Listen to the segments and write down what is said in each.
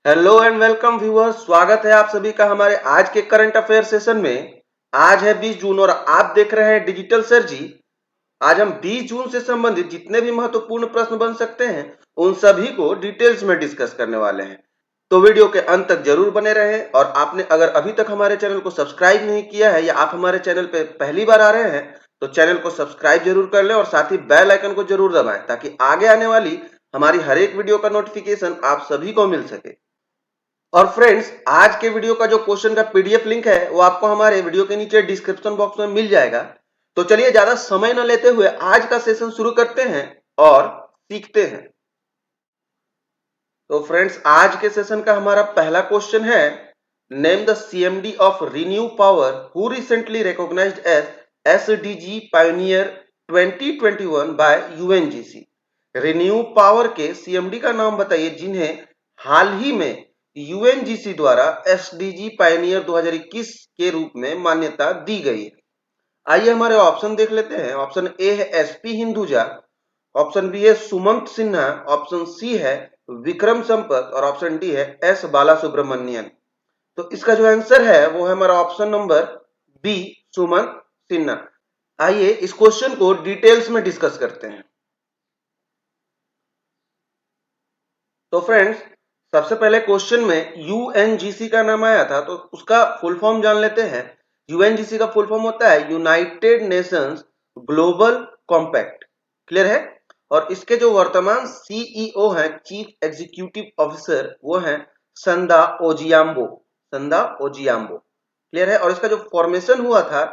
Hello and welcome viewers, स्वागत है आप सभी का हमारे आज के करंट अफेयर सेशन में। आज है 20 जून और आप देख रहे हैं डिजिटल सर जी। आज हम 20 जून से संबंधित जितने भी महत्वपूर्ण प्रश्न बन सकते हैं उन सभी को डिटेल्स में डिस्कस करने वाले हैं। तो वीडियो के अंत तक जरूर बने रहें और आपने अगर अभी तक हमारे चैनल को सब्सक्राइब नहीं किया है या आप हमारे चैनल पे पहली बार आ रहे हैं तो चैनल को सब्सक्राइब जरूर कर लें और साथ ही बेल आइकन को जरूर दबाएं ताकि आगे आने वाली हमारी हर एक वीडियो का नोटिफिकेशन आप सभी को मिल सके। और फ्रेंड्स, आज के वीडियो का जो क्वेश्चन का पीडीएफ लिंक है वो आपको हमारे वीडियो के नीचे डिस्क्रिप्शन बॉक्स में मिल जाएगा। तो चलिए ज्यादा समय न लेते हुए आज का सेशन शुरू करते हैं और सीखते हैं। तो फ्रेंड्स, आज के सेशन का हमारा पहला क्वेश्चन है, name the CMD of ReNew Power who recently recognised as SDG pioneer 2021 by UNGC. ReNew Power के सीएमडी का नाम बताइए जिन्हें हाल ही में यूएनजीसी द्वारा एसडीजी पायोनियर 2021 के रूप में मान्यता दी गई है। आइए हमारे ऑप्शन देख लेते हैं। ऑप्शन ए है एसपी हिंदुजा, ऑप्शन बी है सुमंत सिन्हा, ऑप्शन सी है विक्रम संपत और ऑप्शन डी है एस बाला सुब्रमण्यन। तो इसका जो आंसर है वो है हमारा option number B, Sumant Sinha. आइए इस क्वेश्चन को डिटेल्स में डिस्कस करते हैं। तो फ्रेंड्स, सबसे पहले क्वेश्चन में यूएनजीसी का नाम आया था तो उसका फुल फॉर्म जान लेते हैं। यूएनजीसी का फुल फॉर्म होता है United Nations global compact. Clear है? और इसके जो वर्तमान सीईओ हैं, चीफ एग्जीक्यूटिव ऑफिसर, वो हैं संदा ओजियाम्बो। संदा ओजियाम्बो। क्लियर है? और इसका जो फॉर्मेशन हुआ था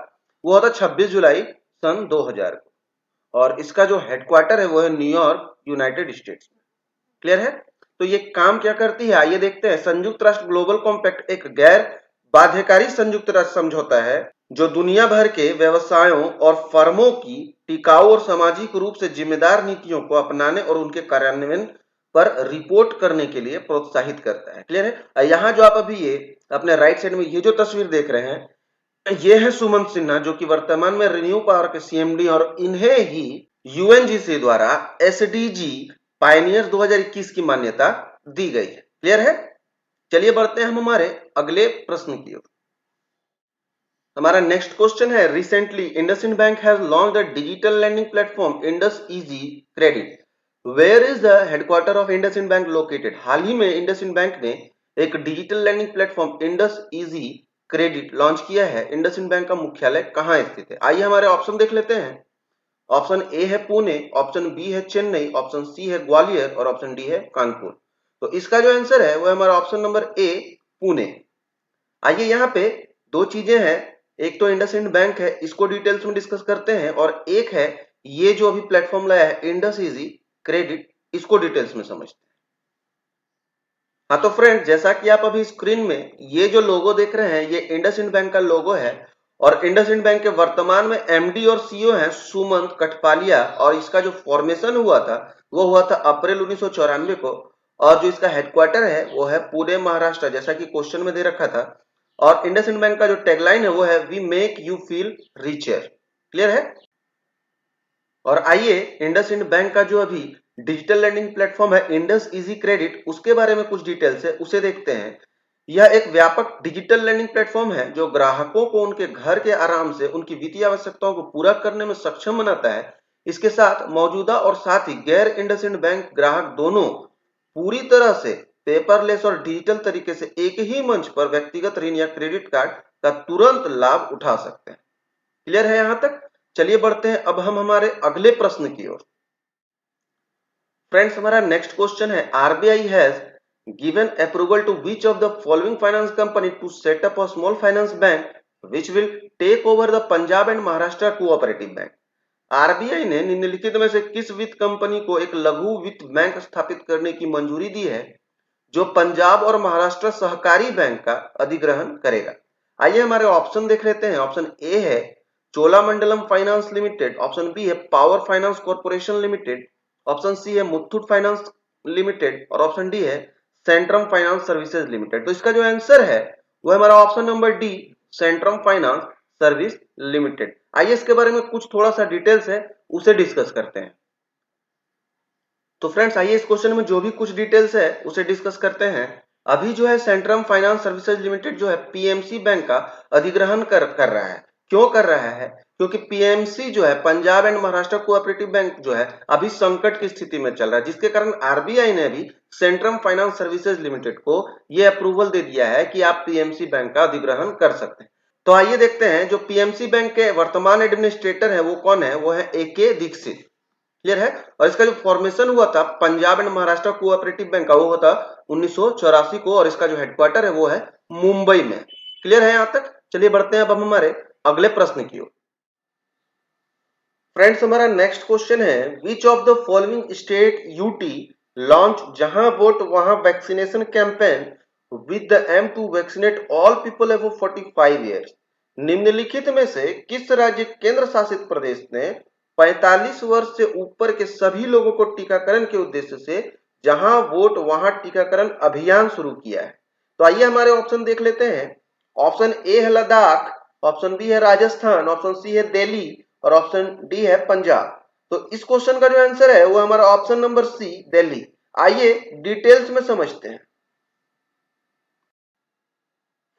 वो हुआ था 26 जुलाई सन 2000 को और इसका जो हेडक्वार्टर है वो है न्यूयॉर्क, यूनाइटेड स्टेट्स में। क्लियर है? तो ये काम क्या करती है आइए देखते हैं। संयुक्त राष्ट्र ग्लोबल कॉम्पैक्ट एक गैर बाध्यकारी संयुक्त राष्ट्र समझौता है जो दुनिया भर के व्यवसायों और फर्मों की टिकाऊ और सामाजिक रूप से जिम्मेदार नीतियों को अपनाने और उनके कार्यान्वयन पर रिपोर्ट करने के लिए प्रोत्साहित करता है। क्लियर है? यहाँ जो आप अभी ये अपने राइट साइड में ये जो तस्वीर देख रहे हैं ये है सुमंत सिन्हा जो कि वर्तमान में रिन्यू पावर के सीएमडी और इन्हें ही यूएनजीसी द्वारा एसडीजी पायनियर 2021 की मान्यता दी गई है। क्लियर है? चलिए बढ़ते हैं हम हमारे अगले प्रश्न की ओर। हमारा नेक्स्ट क्वेश्चन है, recently IndusInd bank has launched a digital lending platform Indus easy Credit. Where is the headquarter of IndusInd bank located. हाल ही में इंडसइंड बैंक ने एक digital lending platform Indus easy Credit launch किया है। इंडसइंड बैंक का मुख्यालय कहां स्थित है? आइए हमारे ऑप्शन देख लेते हैं। ऑप्शन ए है पुणे, ऑप्शन बी है चेन्नई, ऑप्शन सी है ग्वालियर और ऑप्शन डी है कानपुर। तो इसका जो आंसर है वो है हमारा ऑप्शन नंबर ए, पुणे। आइए यहाँ पे दो चीजें हैं, एक तो इंडसइंड बैंक है, इसको डिटेल्स में डिस्कस करते हैं, और एक है ये जो अभी प्लेटफॉर्म लाया है इंडस इजी क्रेडिट, इसको डिटेल्स में समझते हैं। हाँ तो फ्रेंड, जैसा कि आप अभी स्क्रीन में ये जो लोगो देख रहे हैं ये इंडसइंड बैंक का लोगो है और इंडसइंड बैंक के वर्तमान में एमडी और सीईओ हैं सुमंत कठपालिया और इसका जो फॉर्मेशन हुआ था वो हुआ था अप्रैल 1994 को और जो इसका हेडक्वार्टर है वो है पुणे महाराष्ट्र, जैसा कि क्वेश्चन में दे रखा था। और इंडसइंड बैंक का जो टैगलाइन है वो है we make you feel richer. Clear है? और आइए इंडसइंड बैंक का जो अभी डिजिटल लैंडिंग प्लेटफॉर्म है इंडस इजी क्रेडिट, उसके बारे में कुछ डिटेल्स है उसे देखते हैं। यह एक व्यापक डिजिटल लैंडिंग प्लेटफॉर्म है जो ग्राहकों को उनके घर के आराम से उनकी वित्तीय आवश्यकताओं को पूरा करने में सक्षम बनाता है। इसके साथ मौजूदा और साथ ही गैर इंडसइंड बैंक ग्राहक दोनों पूरी तरह से पेपरलेस और डिजिटल तरीके से एक ही मंच पर व्यक्तिगत ऋण या क्रेडिट कार्ड का तुरंत लाभ उठा सकते हैं। क्लियर है यहां तक? चलिए बढ़ते हैं अब हम हमारे अगले प्रश्न की ओर। फ्रेंड्स, हमारा नेक्स्ट क्वेश्चन है, RBI has given approval to which of the following finance company to set up a small finance bank which will take over the Punjab and Maharashtra cooperative bank। RBI ने निम्नलिखित में से किस वित्त company को एक लघु वित्त बैंक स्थापित करने की मंजूरी दी है जो पंजाब और महाराष्ट्र सहकारी बैंक का अधिग्रहण करेगा? आइए हमारे ऑप्शन देख लेते हैं। ऑप्शन ए है Cholamandalam Finance Limited, option B है Power Finance Corporation Limited, option C है मुथूट फाइनेंस लिमिटेड और ऑप्शन डी है सेंट्रम फाइनेंस सर्विसेज लिमिटेड। तो इसका जो आंसर है वो है हमारा option number D, Centrum Finance Service Limited. आइए इसके बारे में कुछ थोड़ा सा डिटेल्स है उसे डिस्कस करते हैं। तो फ्रेंड्स, आइए इस क्वेश्चन में जो भी कुछ डिटेल्स है उसे डिस्कस करते हैं। अभी जो है सेंट्रम फाइनेंस सर्विसेज लिमिटेड जो है पीएमसी बैंक का अधिग्रहण कर रहा है। क्यों कर रहा है? क्योंकि पीएमसी जो है Punjab and Maharashtra cooperative bank जो है अभी संकट की स्थिति में चल रहा है, जिसके कारण आरबीआई ने भी सेंट्रम फाइनेंस सर्विसेज लिमिटेड को यह अप्रूवल दे दिया है कि आप पीएमसी बैंक का अधिग्रहण कर सकते हैं। तो आइए देखते हैं जो पीएमसी बैंक के वर्तमान एडमिनिस्ट्रेटर है वो कौन है। वो है एके दीक्षित। क्लियर है। और इसका जो फॉर्मेशन हुआ था Punjab and Maharashtra cooperative bank का, वो होता 1984 को, और इसका जो हेडक्वार्टर है वो है मुंबई में। क्लियर है यहां तक? चलिए बढ़ते हैं अब हम हमारे अगले प्रश्न की ओर। फ्रेंड्स हमारा नेक्स्ट क्वेश्चन है, which of the following state UT launch जहां वोट वहां vaccination campaign with the aim to vaccinate all people above 45 years. निम्नलिखित में से किस राज्य केंद्र शासित प्रदेश ने 45 वर्ष से ऊपर के सभी लोगों को टीकाकरण के उद्देश्य से जहां वोट वहां टीकाकरण अभियान शुरू किया है? तो आइए हमारे ऑप्शन देख लेते हैं। ऑप्शन ए है लद्दाख, ऑप्शन बी है राजस्थान, ऑप्शन सी है दिल्ली और ऑप्शन डी है पंजाब। तो इस क्वेश्चन का जो आंसर है वो हमारा ऑप्शन नंबर सी दिल्ली। आइए डिटेल्स में समझते हैं।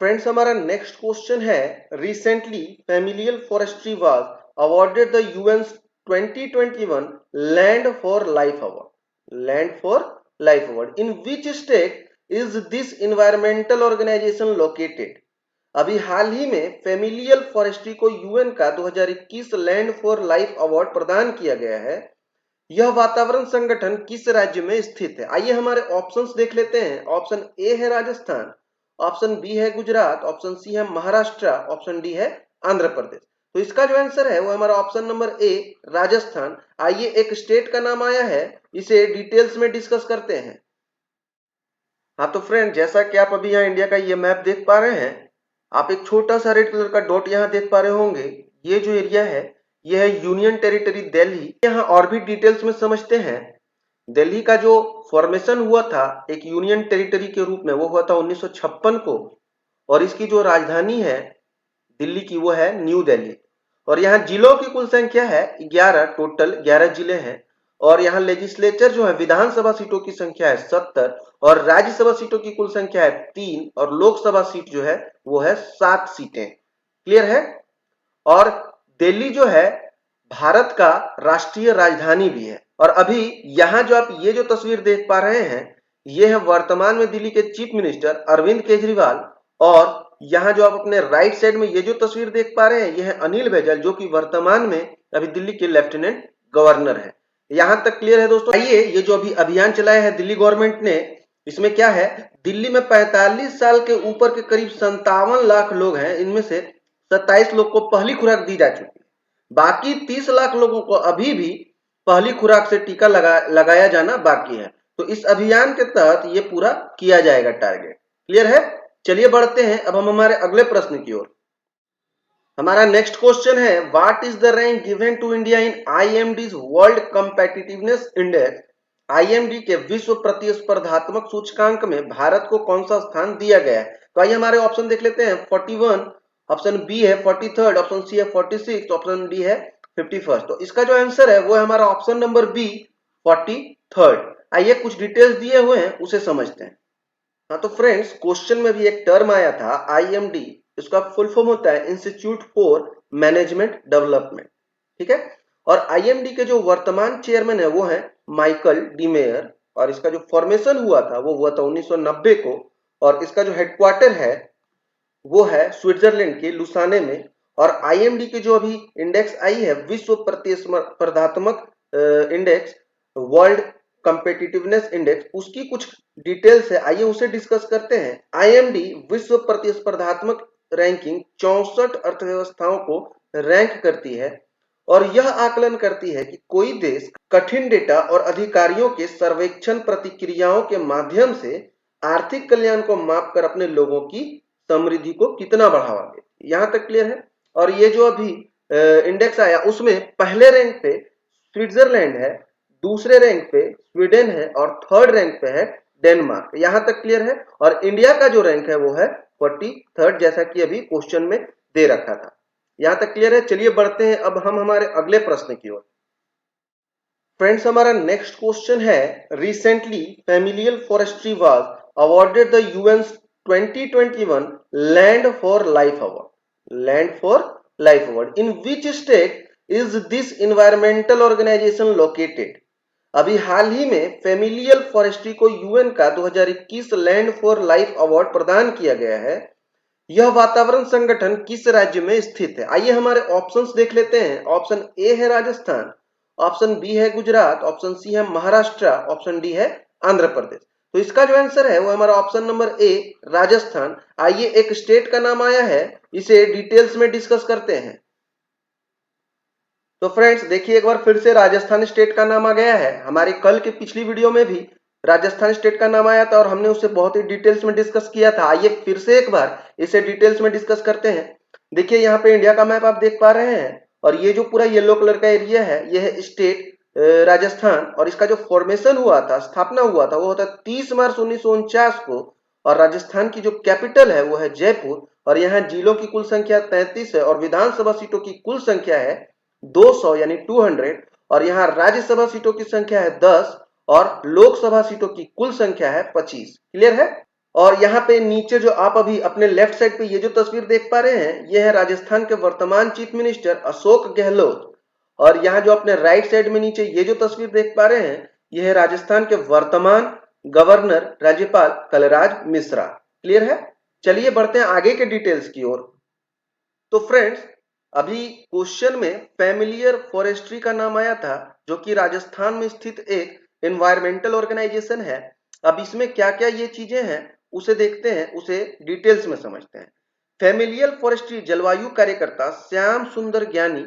फ्रेंड्स हमारा नेक्स्ट क्वेश्चन है, recently Familial Forestry was awarded the UN's 2021 Land for Life Award. Land for Life Award in which state is this environmental organisation located? अभी हाल ही में फैमिलियल फॉरेस्ट्री को यूएन का 2021 लैंड फॉर लाइफ अवार्ड प्रदान किया गया है। यह वातावरण संगठन किस राज्य में स्थित है? आइए हमारे ऑप्शंस देख लेते हैं। ऑप्शन ए है राजस्थान, ऑप्शन बी है गुजरात, ऑप्शन सी है महाराष्ट्र, ऑप्शन डी है आंध्र प्रदेश। तो इसका जो आंसर है वो हमारा ऑप्शन नंबर ए राजस्थान। आइए एक स्टेट का नाम आया है, इसे डिटेल्स में डिस्कस करते हैं। हाँ तो फ्रेंड, जैसा कि आप अभी यहाँ इंडिया का ये मैप देख पा रहे हैं, आप एक छोटा सा रेड कलर का डॉट यहाँ देख पा रहे होंगे। ये जो एरिया है ये है यूनियन टेरिटरी दिल्ली। यहाँ और भी डिटेल्स में समझते हैं। दिल्ली का जो फॉर्मेशन हुआ था एक यूनियन टेरिटरी के रूप में, वो हुआ था 1956 को, और इसकी जो राजधानी है दिल्ली की वो है न्यू दिल्ली। और यहाँ जिलों की कुल संख्या है 11, टोटल 11 जिले हैं। और यहाँ लेजिस्लेचर जो है विधानसभा सीटों की संख्या है 70, और राज्यसभा सीटों की कुल संख्या है 3, और लोकसभा सीट जो है वो है 7 सीटें। क्लियर है। और दिल्ली जो है भारत का राष्ट्रीय राजधानी भी है। और अभी यहाँ जो आप ये जो तस्वीर देख पा रहे हैं ये है वर्तमान में दिल्ली के चीफ मिनिस्टर अरविंद केजरीवाल। और यहाँ जो आप अपने राइट साइड में ये जो तस्वीर देख पा रहे हैं ये है अनिल बैजल, जो कि वर्तमान में अभी दिल्ली के लेफ्टिनेंट गवर्नर है। यहां तक क्लियर है दोस्तों? आइए ये जो अभी अभियान चलाया है दिल्ली गवर्नमेंट ने, इसमें क्या है, दिल्ली में 45 साल के ऊपर के करीब 57 लाख लोग हैं। इनमें से 27 लोग को पहली खुराक दी जा चुकी है। बाकी 30 लाख लोगों को अभी भी पहली खुराक से टीका लगाया जाना बाकी है। तो इस अभियान के तहत ये पूरा किया जाएगा टारगेट। क्लियर है। चलिए बढ़ते हैं अब हम हमारे अगले प्रश्न की ओर। हमारा नेक्स्ट क्वेश्चन है, what is the rank given to India in IMD's World Competitiveness Index? IMD के विश्व प्रतिस्पर्धात्मक सूचकांक में भारत को कौन सा स्थान दिया गया है? तो आइए हमारे ऑप्शन देख लेते हैं। 41, ऑप्शन बी है 43, ऑप्शन सी है 46, ऑप्शन डी है 51। तो इसका जो आंसर है वो है हमारा ऑप्शन नंबर बी 43। आइए कुछ डिटेल्स दिए हुए हैं उसे समझते हैं। हाँ तो फ्रेंड्स, क्वेश्चन में भी एक टर्म आया था आईएमडी, इसका फुल फॉर्म होता है इंस्टीट्यूट फॉर मैनेजमेंट डेवलपमेंट। ठीक है। और आईएमडी के जो वर्तमान चेयरमैन है वो है माइकल डी मेयर। और इसका जो फॉर्मेशन हुआ था वो हुआ था 1990 को। और इसका जो हेडक्वार्टर है वो है स्विट्जरलैंड के लुसाने में। और आईएमडी के जो अभी इंडेक्स आई है विश्व प्रतिस्पर्धात्मक इंडेक्स, वर्ल्ड कॉम्पिटिटिवनेस इंडेक्स, उसकी कुछ डिटेल्स है, आइए उसे डिस्कस करते हैं। आईएमडी विश्व प्रतिस्पर्धात्मक रैंकिंग 64 अर्थव्यवस्थाओं को रैंक करती है। और यह आकलन करती है कि कोई देश कठिन डेटा और अधिकारियों के सर्वेक्षण प्रतिक्रियाओं के माध्यम से आर्थिक कल्याण को मापकर अपने लोगों की समृद्धि को कितना बढ़ावा दे। यहां तक क्लियर है। और ये जो अभी इंडेक्स आया उसमें पहले रैंक पे स्विट्जरलैंड है, दूसरे रैंक पे स्वीडन है, और थर्ड रैंक पे है डेनमार्क। यहां तक क्लियर है। और इंडिया का जो रैंक है वो है 43, जैसा कि अभी क्वेश्चन में दे रखा था। यहां तक क्लियर है। चलिए बढ़ते हैं अब हम हमारे अगले प्रश्न की ओर। फ्रेंड्स हमारा नेक्स्ट क्वेश्चन है, recently Familial Forestry was awarded the UN's 2021 Land for Life Award. Land for Life Award. In which state is this environmental organization located? अभी हाल ही में फेमिलियल फॉरेस्ट्री को यूएन का 2021 लैंड फॉर लाइफ अवार्ड प्रदान किया गया है। यह वातावरण संगठन किस राज्य में स्थित है? आइए हमारे ऑप्शंस देख लेते हैं। ऑप्शन ए है राजस्थान, ऑप्शन बी है गुजरात, ऑप्शन सी है महाराष्ट्र, ऑप्शन डी है आंध्र प्रदेश। तो इसका जो आंसर है वो हमारा ऑप्शन नंबर ए राजस्थान। आइए एक स्टेट का नाम आया है, इसे डिटेल्स में डिस्कस करते हैं। तो फ्रेंड्स देखिए एक बार फिर से राजस्थान स्टेट का नाम आ गया है। हमारे कल के पिछली वीडियो में भी राजस्थान स्टेट का नाम आया था और हमने उसे बहुत ही डिटेल्स में डिस्कस किया था। आइए फिर से एक बार इसे डिटेल्स में डिस्कस करते हैं। देखिए यहाँ पे इंडिया का मैप आप देख पा रहे हैं और ये जो पूरा येलो कलर का एरिया है ये है स्टेट राजस्थान। और इसका जो फॉर्मेशन हुआ था, स्थापना हुआ था, वो होता 30 मार्च 1949 को। और राजस्थान की जो कैपिटल है वो है जयपुर। और यहाँ जिलों की कुल संख्या 33 है और विधानसभा सीटों की कुल संख्या है 200 यानी 200। और यहाँ राज्यसभा सीटों की संख्या है 10 और लोकसभा सीटों की कुल संख्या है 25। क्लियर है? और यहाँ पे नीचे जो आप अभी अपने लेफ्ट साइड पे ये जो तस्वीर देख पा रहे हैं ये है राजस्थान के वर्तमान चीफ मिनिस्टर अशोक गहलोत। और यहाँ जो अपने राइट साइड में नीचे ये जो तस्वीर देख पा रहे हैं ये है राजस्थान के वर्तमान गवर्नर राज्यपाल कलराज मिश्रा। क्लियर है? चलिए बढ़ते हैं आगे के डिटेल्स की ओर। तो फ्रेंड्स अभी क्वेश्चन में फेमिलियर फॉरेस्ट्री का नाम आया था जो कि राजस्थान में स्थित एक एनवायरमेंटल ऑर्गेनाइजेशन है। अब इसमें क्या क्या ये चीजें हैं उसे देखते हैं, उसे डिटेल्स में समझते हैं। फेमिलियर फॉरेस्ट्री जलवायु कार्यकर्ता श्याम सुंदर ज्ञानी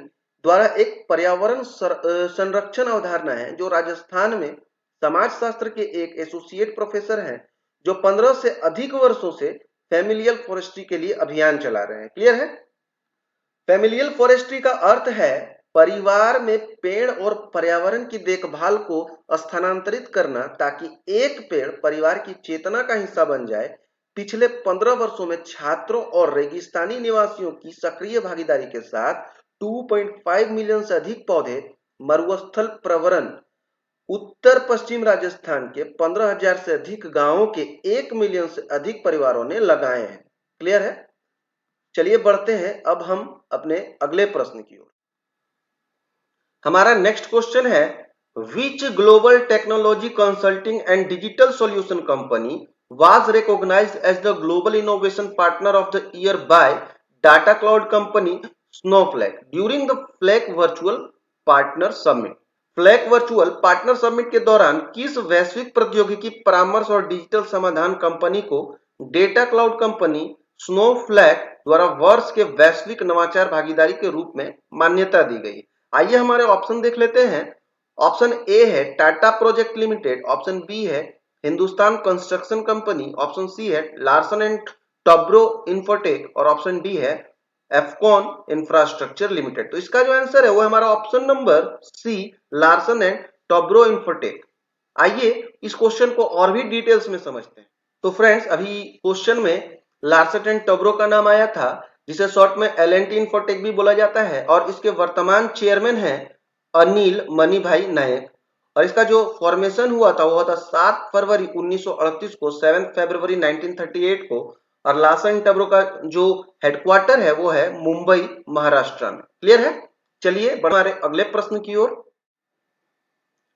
द्वारा एक पर्यावरण संरक्षण अवधारणा है जो राजस्थान में समाजशास्त्र के एक एसोसिएट प्रोफेसर हैं जो 15 से अधिक वर्षों से फेमिलियर फॉरेस्ट्री के लिए अभियान चला रहे हैं। क्लियर है? फेमिलियल फॉरेस्ट्री का अर्थ है परिवार में पेड़ और पर्यावरण की देखभाल को स्थानांतरित करना ताकि एक पेड़ परिवार की चेतना का हिस्सा बन जाए। पिछले 15 वर्षों में छात्रों और रेगिस्तानी निवासियों की सक्रिय भागीदारी के साथ 2.5 मिलियन से अधिक पौधे मरुस्थल प्रवरण उत्तर पश्चिम राजस्थान के 15,000 से अधिक गांवों के 1 मिलियन से अधिक परिवारों ने लगाए हैं। क्लियर है? चलिए बढ़ते हैं अब हम अपने अगले प्रश्न की ओर। हमारा नेक्स्ट क्वेश्चन है which global technology consulting and digital solution company was recognized as the global innovation partner of the year by data cloud company Snowflake during the Flake virtual partner summit। Flake virtual partner summit के दौरान किस वैश्विक प्रौद्योगिकी परामर्श और digital समाधान company को data cloud company स्नोफ्लैक द्वारा वर्ष के वैश्विक नवाचार भागीदारी के रूप में मान्यता दी गई? आइए हमारे ऑप्शन देख लेते हैं। ऑप्शन ए है Tata Project Limited, option B है Hindustan Construction Company, option C है लार्सन एंड टोब्रो इंफोटेक और ऑप्शन डी है एफकॉन इंफ्रास्ट्रक्चर लिमिटेड। तो इसका जो आंसर है वो हमारा option number C Larsen and Toubro Infotech. आइए इस क्वेश्चन को और भी डिटेल्स में समझते हैं। तो फ्रेंड्स अभी क्वेश्चन में लार्सन एंड टोब्रो का नाम आया था जिसे शॉर्ट में एल&टी इंफोटेक भी बोला जाता है और इसके वर्तमान चेयरमैन हैं अनिल मणिभाई नायक। और इसका जो फॉर्मेशन हुआ था वो हुआ था 7 फरवरी 1938 को, 7 फरवरी 1938 को। और लार्सन टोब्रो का जो हेडक्वार्टर है वो है मुंबई महाराष्ट्र में। क्लियर है? चलिए हमारे अगले प्रश्न की ओर।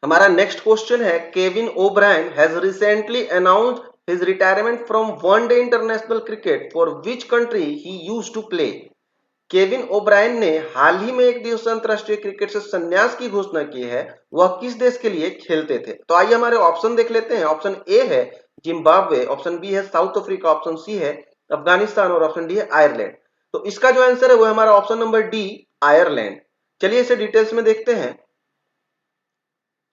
हमारा नेक्स्ट क्वेश्चन है Kevin O'Brien has recently announced his retirement from one-day international cricket for which country he used to play। Kevin O'Brien ने हाल ही में एक दिवसीय अंतरराष्ट्रीय क्रिकेट से संन्यास की घोषणा की है। वह किस देश के लिए खेलते थे? तो आइए हमारे ऑप्शन देख लेते हैं। ऑप्शन ए है जिम्बाब्वे, ऑप्शन बी है साउथ अफ्रीका, ऑप्शन सी है अफगानिस्तान और ऑप्शन डी है आयरलैंड। तो इसका जो आंसर है वो हमारा ऑप्शन नंबर डी आयरलैंड। चलिए इसे डिटेल्स में देखते हैं।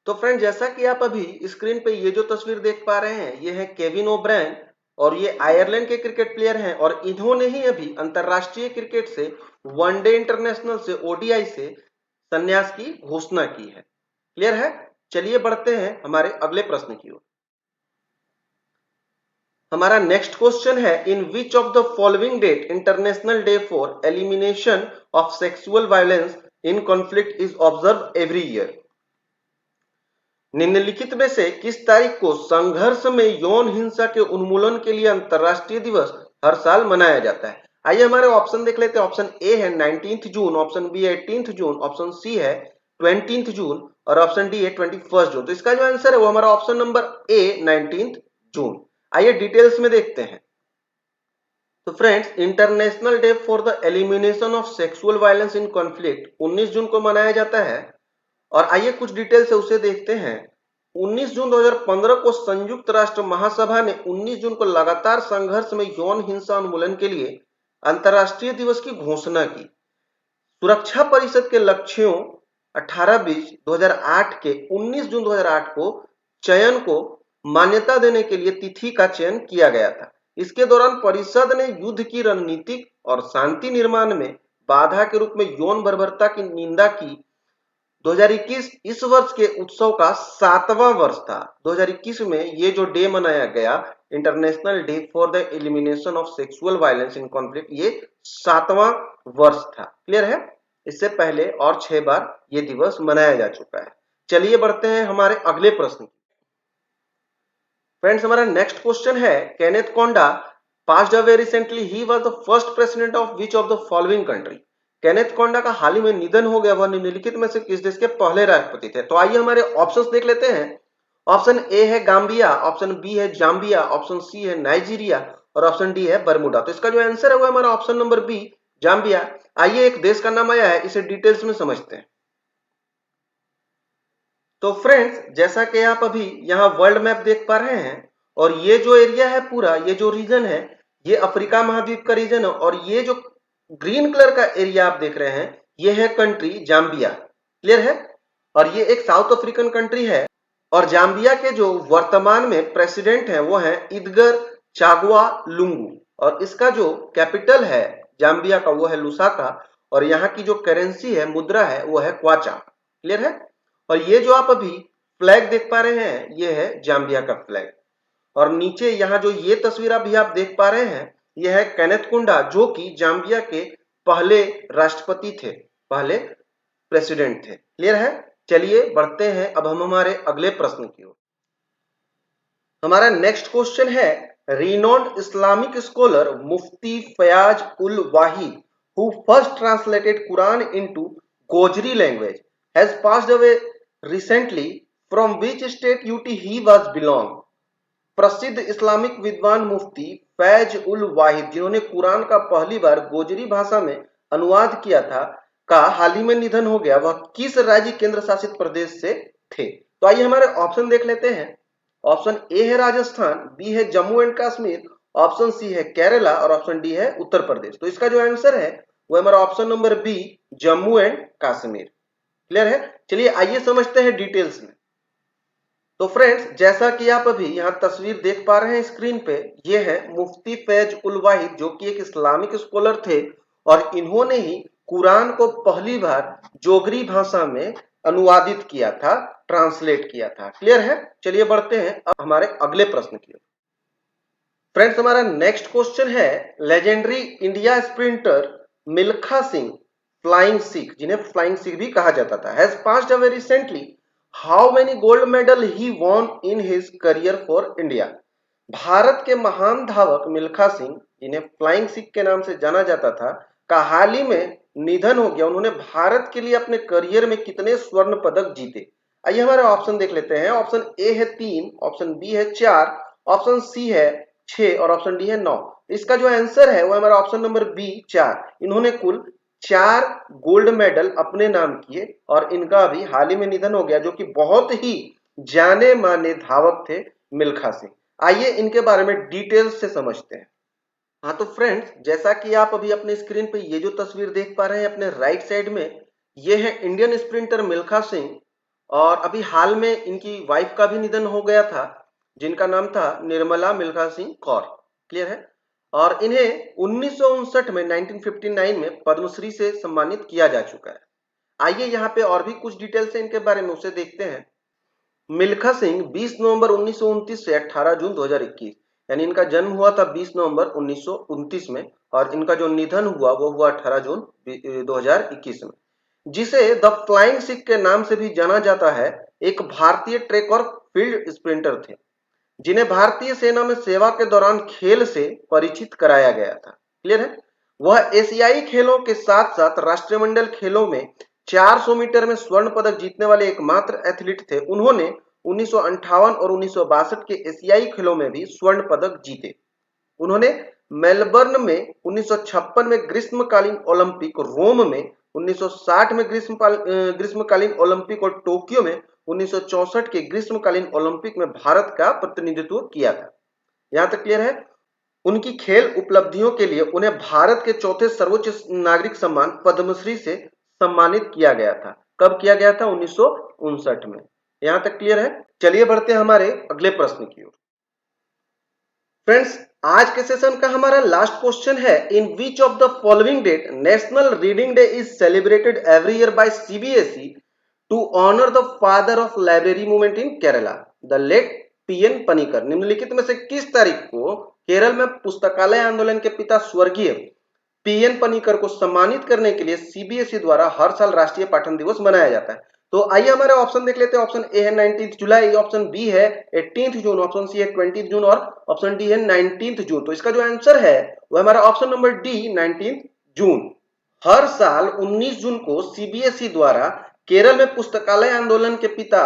तो फ्रेंड जैसा कि आप अभी स्क्रीन पे ये जो तस्वीर देख पा रहे हैं ये है केविन ओब्रायन और ये आयरलैंड के क्रिकेट प्लेयर हैं और इन्होंने ही अभी अंतरराष्ट्रीय क्रिकेट से वनडे इंटरनेशनल से ओडीआई से संन्यास की घोषणा की है। क्लियर है? चलिए बढ़ते हैं हमारे अगले प्रश्न की ओर। हमारा नेक्स्ट क्वेश्चन है in which of the following date international day for elimination of sexual violence in conflict is observe every year. निम्नलिखित में से किस तारीख को संघर्ष में यौन हिंसा के उन्मूलन के लिए अंतर्राष्ट्रीय दिवस हर साल मनाया जाता है? आइए हमारे ऑप्शन देख लेते हैं। ऑप्शन ए है 19 जून, ऑप्शन बी है 18 जून, ऑप्शन सी है 20 जून और ऑप्शन डी है 21 जून। तो इसका जो आंसर है वो हमारा ऑप्शन नंबर ए 19 जून। आइए डिटेल्स में देखते हैं। तो friends, international day for the elimination of sexual violence in conflict 19 जून को मनाया जाता है। और आइए कुछ डिटेल से उसे देखते हैं। 19 जून 2015 को संयुक्त राष्ट्र महासभा ने 19 जून को लगातार संघर्ष में यौन हिंसा उन्मूलन के लिए अंतर्राष्ट्रीय दिवस की घोषणा की। सुरक्षा परिषद के लक्ष्यों 18-20 2008 के 19 जून 2008 को चयन को मान्यता देने के लिए तिथि का चयन किया गया था। इसके दौरान परिषद ने युद्ध की रणनीतिक और शांति निर्माण में बाधा के रूप में यौन बर्बरता की निंदा की। 2021 इस वर्ष के उत्सव का 7वां वर्ष था। 2021 में ये जो डे मनाया गया, international day for the elimination of sexual violence in conflict, ये 7वां वर्ष था। क्लियर है? इससे पहले और 6 बार ये दिवस मनाया जा चुका है। चलिए बढ़ते हैं हमारे अगले प्रश्न। फ्रेंड्स, हमारा नेक्स्ट क्वेश्चन है, Kenneth Konda passed away recently. He was the first president of which of the following country? Kenneth Kaunda का हाल ही में निधन हो गया, वह निम्नलिखित में से किस देश के पहले राष्ट्रपति थे? तो आइए हमारे ऑप्शंस देख लेते हैं। ऑप्शन ए है गाम्बिया, ऑप्शन बी है जाम्बिया, ऑप्शन सी है नाइजीरिया और ऑप्शन डी है बरमुडा। तो इसका जो आंसर है वो हमारा ऑप्शन नंबर बी जाम्बिया। आइए एक देश का नाम आया है, इसे डिटेल्स में समझते हैं। तो फ्रेंड्स, जैसा कि आप अभी यहाँ वर्ल्ड मैप देख पा रहे हैं और ये जो एरिया है पूरा, ये जो रीजन है, ये अफ्रीका महाद्वीप का रीजन है और ये जो ग्रीन कलर का एरिया आप देख रहे हैं, ये है कंट्री जाम्बिया। क्लियर है? और ये एक साउथ अफ्रीकन कंट्री है और जाम्बिया के जो वर्तमान में प्रेसिडेंट है वो है इदगर चागवा लुंगू और इसका जो कैपिटल है जाम्बिया का वो है लुसाका और यहाँ की जो करेंसी है, मुद्रा है, वो है क्वाचा। क्लियर है? और ये जो आप अभी फ्लैग देख पा रहे हैं, ये है जाम्बिया का फ्लैग और नीचे यहाँ जो ये तस्वीर अभी आप देख पा रहे हैं, ये है केनेथ कोंडा, जो कि जाम्बिया के पहले राष्ट्रपति थे, पहले प्रेसिडेंट थे। क्लियर है? चलिए बढ़ते हैं अब हम हमारे अगले प्रश्न की ओर। हमारा नेक्स्ट क्वेश्चन है, renowned Islamic scholar Mufti Fayaz ul Wahid who first translated Quran into Gojri language has passed away recently. From which state UT he was belong? प्रसिद्ध इस्लामिक विद्वान मुफ्ती फैज उल वाहिद, जिन्होंने कुरान का पहली बार गोजरी भाषा में अनुवाद किया था, का हाल ही में निधन हो गया। वह किस राज्य केंद्र शासित प्रदेश से थे? तो आइए हमारे ऑप्शन देख लेते हैं। ऑप्शन ए है राजस्थान, बी है Jammu and Kashmir, option C है केरला और ऑप्शन डी है उत्तर प्रदेश। तो इसका जो आंसर है वो हमारा option number B Jammu and Kashmir. Clear है? चलिए आइए समझते हैं डिटेल्स में। तो फ्रेंड्स, जैसा कि आप अभी यहाँ तस्वीर देख पा रहे हैं स्क्रीन पे, ये है मुफ्ती फैज उल वाहिद, जो कि एक इस्लामिक स्कॉलर थे और इन्होंने ही कुरान को पहली बार जोगरी भाषा में अनुवादित किया था, ट्रांसलेट किया था। क्लियर है? चलिए बढ़ते हैं अब हमारे अगले प्रश्न की ओर। फ्रेंड्स, हमारा नेक्स्ट क्वेश्चन है, legendary India sprinter Milkha Singh flying Sikh, जिन्हें फ्लाइंग सिख भी कहा जाता था, has passed away recently. How many gold medal he won in his career for India? Bharat के महान धावक मिल्खा सिंह, जिन्हें फ्लाइंग सिख के नाम से जाना जाता था, का हाल ही में निधन हो गया। उन्होंने भारत के लिए अपने करियर में कितने स्वर्ण पदक जीते? आइए हमारे ऑप्शन देख लेते हैं। ऑप्शन ए है 3, ऑप्शन बी है 4, ऑप्शन सी है 6 और ऑप्शन डी है 9। इसका जो आंसर है वो हमारा ऑप्शन नंबर बी 4। इन्होंने कुल 4 गोल्ड मेडल अपने नाम किए और इनका अभी हाल ही में निधन हो गया, जो कि बहुत ही जाने माने धावक थे मिल्खा सिंह। आइए इनके बारे में डिटेल्स से समझते हैं। हाँ तो फ्रेंड्स, जैसा कि आप अभी अपने स्क्रीन पे ये जो तस्वीर देख पा रहे हैं अपने राइट साइड में, ये है इंडियन स्प्रिंटर मिल्खा सिंह और अभी हाल में इनकी वाइफ का भी निधन हो गया था, जिनका नाम था निर्मला मिल्खा सिंह कौर। क्लियर है? और इन्हें 1959 में 1959 में पद्मश्री से सम्मानित किया जा चुका है। आइए यहाँ पे और भी कुछ डिटेल्स है इनके बारे में, उसे देखते हैं। मिल्खा सिंह 20 नवंबर 1929 से 18 जून 2021, यानी इनका जन्म हुआ था 20 नवंबर 1929 में और इनका जो निधन हुआ वो हुआ 18 जून 2021 में। जिसे द फ्लाइंग सिख के नाम से भी जाना जाता है, एक भारतीय ट्रैक और फील्ड स्प्रिंटर थे, जिन्हें भारतीय सेना में सेवा के दौरान खेल से परिचित कराया गया था। क्लियर है? वह एशियाई खेलों के साथ साथ राष्ट्रमंडल खेलों में 400 मीटर में स्वर्ण पदक जीतने वाले एकमात्र एथलीट थे। उन्होंने 1958 और 1962 के एशियाई खेलों में भी स्वर्ण पदक जीते। उन्होंने मेलबर्न में 1956 में ग्रीष्मकालीन ओलंपिक, रोम में 1960 में ग्रीष्मकालीन ओलंपिक और टोक्यो में 1964 के ग्रीष्मकालीन ओलंपिक में भारत का प्रतिनिधित्व किया था। यहां तक क्लियर है? उनकी खेल उपलब्धियों के लिए उन्हें भारत के चौथे सर्वोच्च नागरिक सम्मान पद्मश्री से सम्मानित किया गया था। कब किया गया था? 1959 में। यहां तक क्लियर है? चलिए बढ़ते हैं हमारे अगले प्रश्न की ओर। फ्रेंड्स, आज के सेशन का हमारा लास्ट क्वेश्चन है, in which of the following date national reading day is celebrated every year by CBSE to honour the father of library movement in Kerala, the late P N Panicker. निम्नलिखित में से किस तारीख को केरल में पुस्तकालय आंदोलन के पिता स्वर्गीय पीएन पनिकर को सम्मानित करने के लिए सीबीएसई द्वारा हर साल राष्ट्रीय पाठन दिवस मनाया जाता है? तो आइए हमारे ऑप्शन देख लेते हैं। ऑप्शन ए है 19 जुलाई, ऑप्शन बी है 18 जून, ऑप्शन सी है 20 जून और ऑप्शन डी है 19 जून। तो इसका जो आंसर है वो हमारा ऑप्शन नंबर डी 19 जून। हर साल 19 जून को सीबीएसई द्वारा केरल में पुस्तकालय आंदोलन के पिता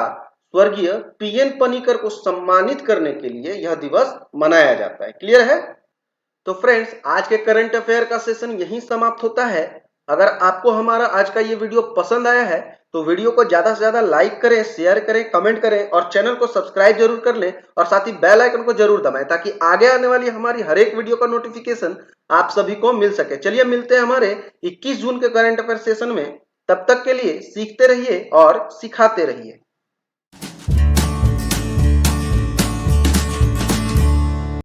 स्वर्गीय पीएन पनिकर को सम्मानित करने के लिए यह दिवस मनाया जाता है। क्लियर है? तो फ्रेंड्स, आज के करंट अफेयर का सेशन यहीं समाप्त होता है। अगर आपको हमारा आज का ये वीडियो पसंद आया है तो वीडियो को ज्यादा से ज्यादा लाइक करें, शेयर करें, कमेंट करें और चैनल को सब्सक्राइब जरूर कर लें और साथ ही बेल आइकन को जरूर दबाएं ताकि आगे आने वाली हमारी हर एक वीडियो का नोटिफिकेशन आप सभी को मिल सके। चलिए मिलते हैं हमारे 21 जून के करंट अफेयर सेशन में। तब तक के लिए सीखते रहिए और सिखाते रहिए।